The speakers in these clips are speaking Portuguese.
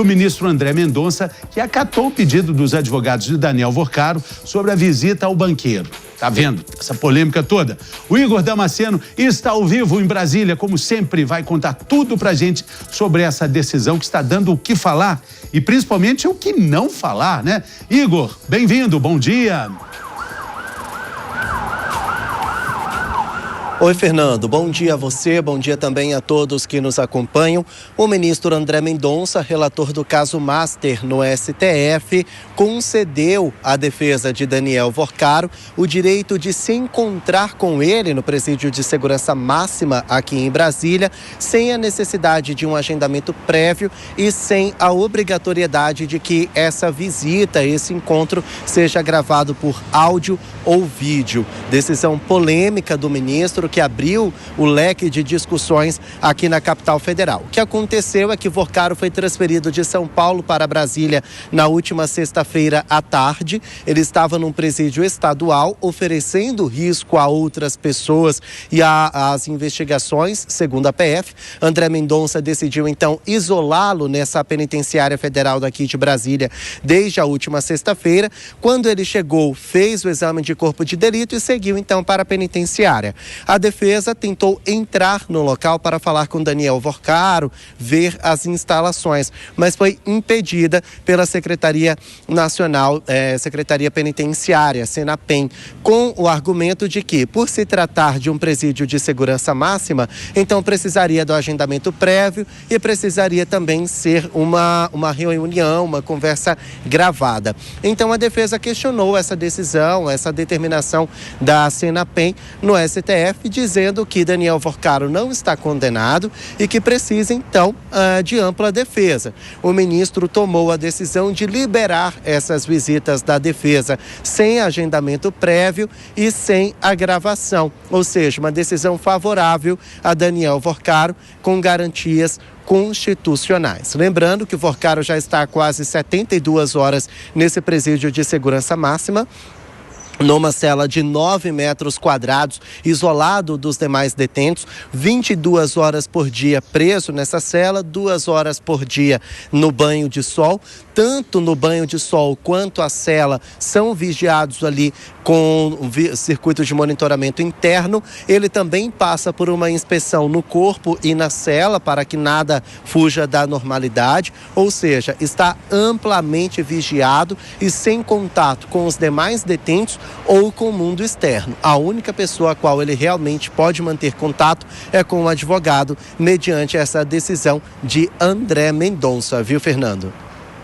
do ministro André Mendonça, que acatou o pedido dos advogados de Daniel Vorcaro sobre a visita ao banqueiro. Tá vendo essa polêmica toda? O Igor Damasceno está ao vivo em Brasília, como sempre, vai contar tudo pra gente sobre essa decisão que está dando o que falar e principalmente o que não falar, né? Igor, bem-vindo, bom dia. Oi, Fernando. Bom dia a você, bom dia também a todos que nos acompanham. O ministro André Mendonça, relator do caso Master no STF, concedeu à defesa de Daniel Vorcaro o direito de se encontrar com ele no presídio de segurança máxima aqui em Brasília, sem a necessidade de um agendamento prévio e sem a obrigatoriedade de que essa visita, esse encontro, seja gravado por áudio ou vídeo. Decisão polêmica do ministro, que abriu o leque de discussões aqui na capital federal. O que aconteceu é que Vorcaro foi transferido de São Paulo para Brasília na última sexta-feira à tarde. Ele estava num presídio estadual, oferecendo risco a outras pessoas e às investigações, segundo a PF. André Mendonça decidiu, então, isolá-lo nessa penitenciária federal daqui de Brasília desde a última sexta-feira. Quando ele chegou, fez o exame de corpo de delito e seguiu, então, para a penitenciária. A defesa tentou entrar no local para falar com Daniel Vorcaro, ver as instalações, mas foi impedida pela Secretaria Nacional, Secretaria Penitenciária, Senapen, com o argumento de que, por se tratar de um presídio de segurança máxima, então precisaria do agendamento prévio e precisaria também ser uma reunião, uma conversa gravada. Então a defesa questionou essa decisão, essa determinação da Senapen no STF, dizendo que Daniel Vorcaro não está condenado e que precisa, então, de ampla defesa. O ministro tomou a decisão de liberar essas visitas da defesa sem agendamento prévio e sem a gravação, ou seja, uma decisão favorável a Daniel Vorcaro com garantias constitucionais. Lembrando que o Vorcaro já está há quase 72 horas nesse presídio de segurança máxima, numa cela de 9 metros quadrados, isolado dos demais detentos, 22 horas por dia preso nessa cela, 2 horas por dia no banho de sol. Tanto no banho de sol quanto a cela são vigiados ali com circuito de monitoramento interno. Ele também passa por uma inspeção no corpo e na cela para que nada fuja da normalidade, ou seja, está amplamente vigiado e sem contato com os demais detentos ou com o mundo externo. A única pessoa a qual ele realmente pode manter contato é com o advogado, mediante essa decisão de André Mendonça, viu, Fernando?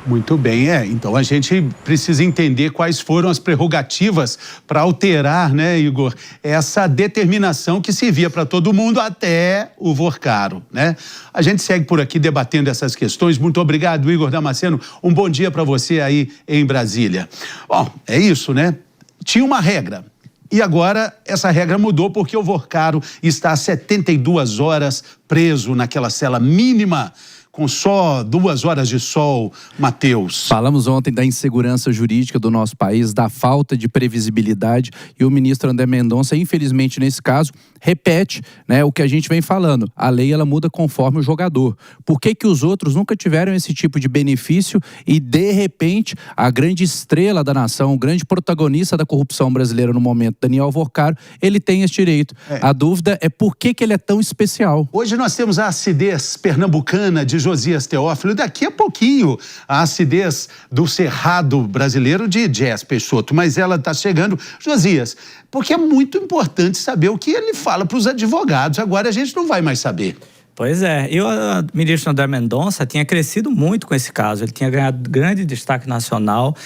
Muito bem, então a gente precisa entender quais foram as prerrogativas para alterar, né, Igor, essa determinação que servia para todo mundo, até o Vorcaro, né? A gente segue por aqui debatendo essas questões. Muito obrigado, Igor Damasceno. Um bom dia para você aí em Brasília. Bom, é isso, né? Tinha uma regra. E agora essa regra mudou porque o Vorcaro está há 72 horas preso naquela cela mínima, com só 2 horas de sol, Matheus. Falamos ontem da insegurança jurídica do nosso país, da falta de previsibilidade, e o ministro André Mendonça, infelizmente nesse caso, repete, né, o que a gente vem falando. A lei, ela muda conforme o jogador. Por que que os outros nunca tiveram esse tipo de benefício e, de repente, a grande estrela da nação, o grande protagonista da corrupção brasileira no momento, Daniel Vorcaro, ele tem esse direito? A dúvida é por que que ele é tão especial. Hoje nós temos a acidez pernambucana de Josias Teófilo, daqui a pouquinho a acidez do cerrado brasileiro de Jess Peixoto, mas ela está chegando. Josias, porque é muito importante saber o que ele fala para os advogados, agora a gente não vai mais saber. Pois é, e o ministro André Mendonça tinha crescido muito com esse caso, ele tinha ganhado grande destaque nacional,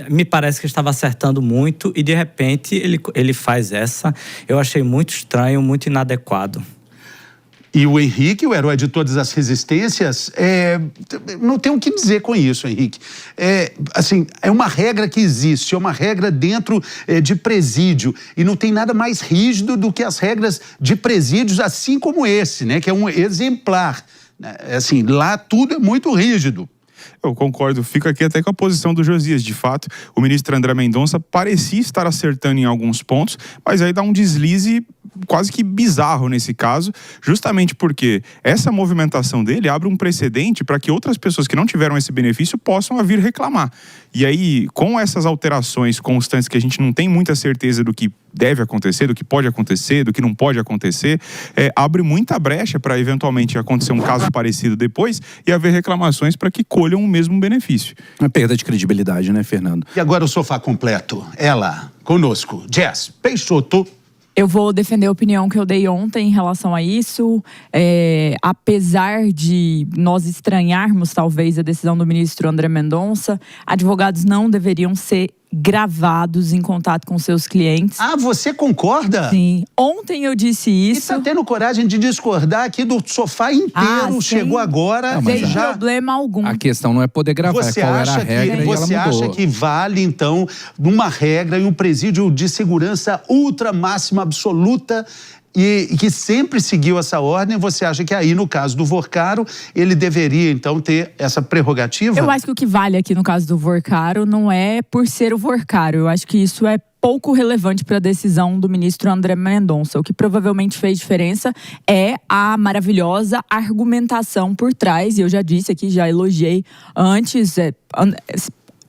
me parece que estava acertando muito e de repente ele faz essa. Eu achei muito estranho, muito inadequado. E o Henrique, o herói de todas as resistências, não tem o que dizer com isso, Henrique. É uma regra que existe, é uma regra dentro de presídio. E não tem nada mais rígido do que as regras de presídios, assim como esse, né? Que é um exemplar. Assim, lá tudo é muito rígido. Eu concordo, fico aqui até com a posição do Josias. De fato, o ministro André Mendonça parecia estar acertando em alguns pontos, mas aí dá um deslize quase que bizarro nesse caso, justamente porque essa movimentação dele abre um precedente para que outras pessoas que não tiveram esse benefício possam vir reclamar. E aí, com essas alterações constantes que a gente não tem muita certeza do que deve acontecer, do que pode acontecer, do que não pode acontecer, abre muita brecha para eventualmente acontecer um caso parecido depois e haver reclamações para que colham o mesmo benefício. Uma perda de credibilidade, né, Fernando? E agora o sofá completo. Ela, conosco, Jess Peixoto. Eu vou defender a opinião que eu dei ontem em relação a isso. Apesar de nós estranharmos, talvez, a decisão do ministro André Mendonça, advogados não deveriam ser gravados em contato com seus clientes. Ah, você concorda? Sim. Ontem eu disse isso. E tá tendo coragem de discordar aqui do sofá inteiro. Chegou agora. Não, sem já... problema algum. A questão não é poder gravar, Você qual era a regra você e ela mudou. acha que vale, então, uma regra e um presídio de segurança ultra máxima absoluta e que sempre seguiu essa ordem? Você acha que aí, no caso do Vorcaro, ele deveria, então, ter essa prerrogativa? Eu acho que o que vale aqui no caso do Vorcaro não é por ser o Vorcaro. Eu acho que isso é pouco relevante para a decisão do ministro André Mendonça. O que provavelmente fez diferença é a maravilhosa argumentação por trás. E eu já disse aqui, já elogiei antes,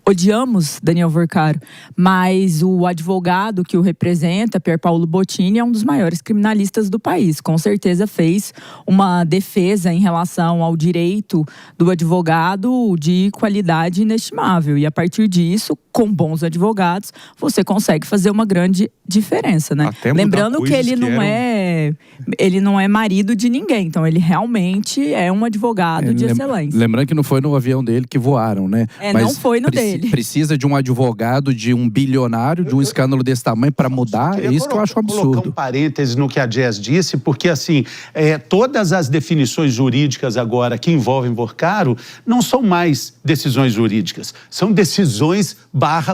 odiamos Daniel Vorcaro, mas o advogado que o representa, Pier Paolo Bottini, é um dos maiores criminalistas do país. Com certeza fez uma defesa em relação ao direito do advogado de qualidade inestimável. E a partir disso, com bons advogados, você consegue fazer uma grande diferença, né? Lembrando que ele não é marido de ninguém, então ele realmente é um advogado de excelência. Lembrando que não foi no avião dele que voaram, né? Mas não foi no dele. Precisa de um advogado, de um bilionário, de um escândalo desse tamanho para mudar. É isso que eu acho absurdo. Colocar um parêntese no que a Jess disse, porque assim, todas as definições jurídicas agora que envolvem Vorcaro não são mais decisões jurídicas, são decisões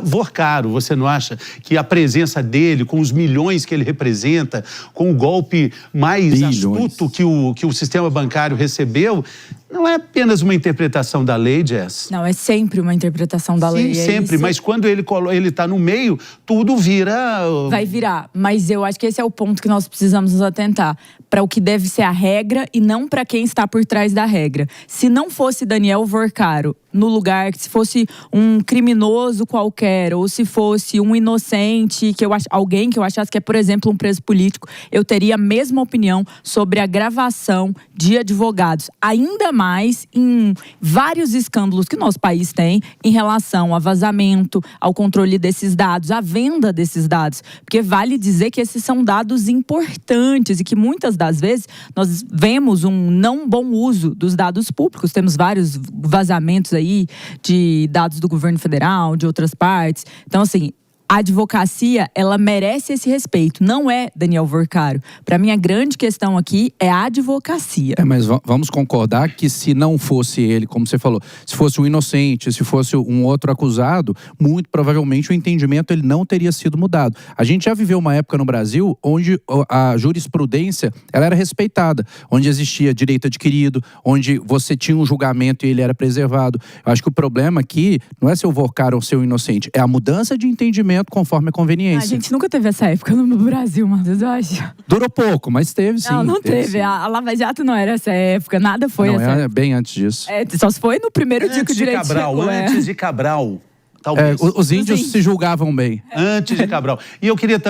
/Vorcaro. Você não acha que a presença dele, com os milhões que ele representa, com o golpe mais astuto que o sistema bancário recebeu, não é apenas uma interpretação da lei, Jess? Não, é sempre uma interpretação da lei. Sim, sempre. Mas quando ele está no meio, tudo vira... Vai virar. Mas eu acho que esse é o ponto que nós precisamos nos atentar. Para o que deve ser a regra e não para quem está por trás da regra. Se não fosse Daniel Vorcaro no lugar, se fosse um criminoso qualquer, ou se fosse um inocente, alguém que eu achasse que é, por exemplo, um preso político, eu teria a mesma opinião sobre a gravação de advogados. Ainda mais em vários escândalos que o nosso país tem em relação a vazamento, ao controle desses dados, à venda desses dados. Porque vale dizer que esses são dados importantes e que muitas das vezes nós vemos um não bom uso dos dados públicos. Temos vários vazamentos aí de dados do governo federal, de outras partes. Então, assim, a advocacia, ela merece esse respeito. Não é Daniel Vorcaro. Para mim, a grande questão aqui é a advocacia. Mas vamos concordar que se não fosse ele, como você falou, se fosse um inocente, se fosse um outro acusado, muito provavelmente o entendimento ele não teria sido mudado. A gente já viveu uma época no Brasil onde a jurisprudência ela era respeitada, onde existia direito adquirido, onde você tinha um julgamento e ele era preservado. Eu acho que o problema aqui não é ser o Vorcaro ou ser o inocente, é a mudança de entendimento conforme a conveniência. A gente nunca teve essa época no Brasil, Matheus, eu acho. Durou pouco, mas teve sim. Não teve. Sim. A Lava Jato não era essa época, nada foi essa época. Bem antes disso. Só se foi no primeiro dia que o direito chegou. Antes de Cabral, talvez. Os índios se julgavam bem. Antes de Cabral. E eu queria também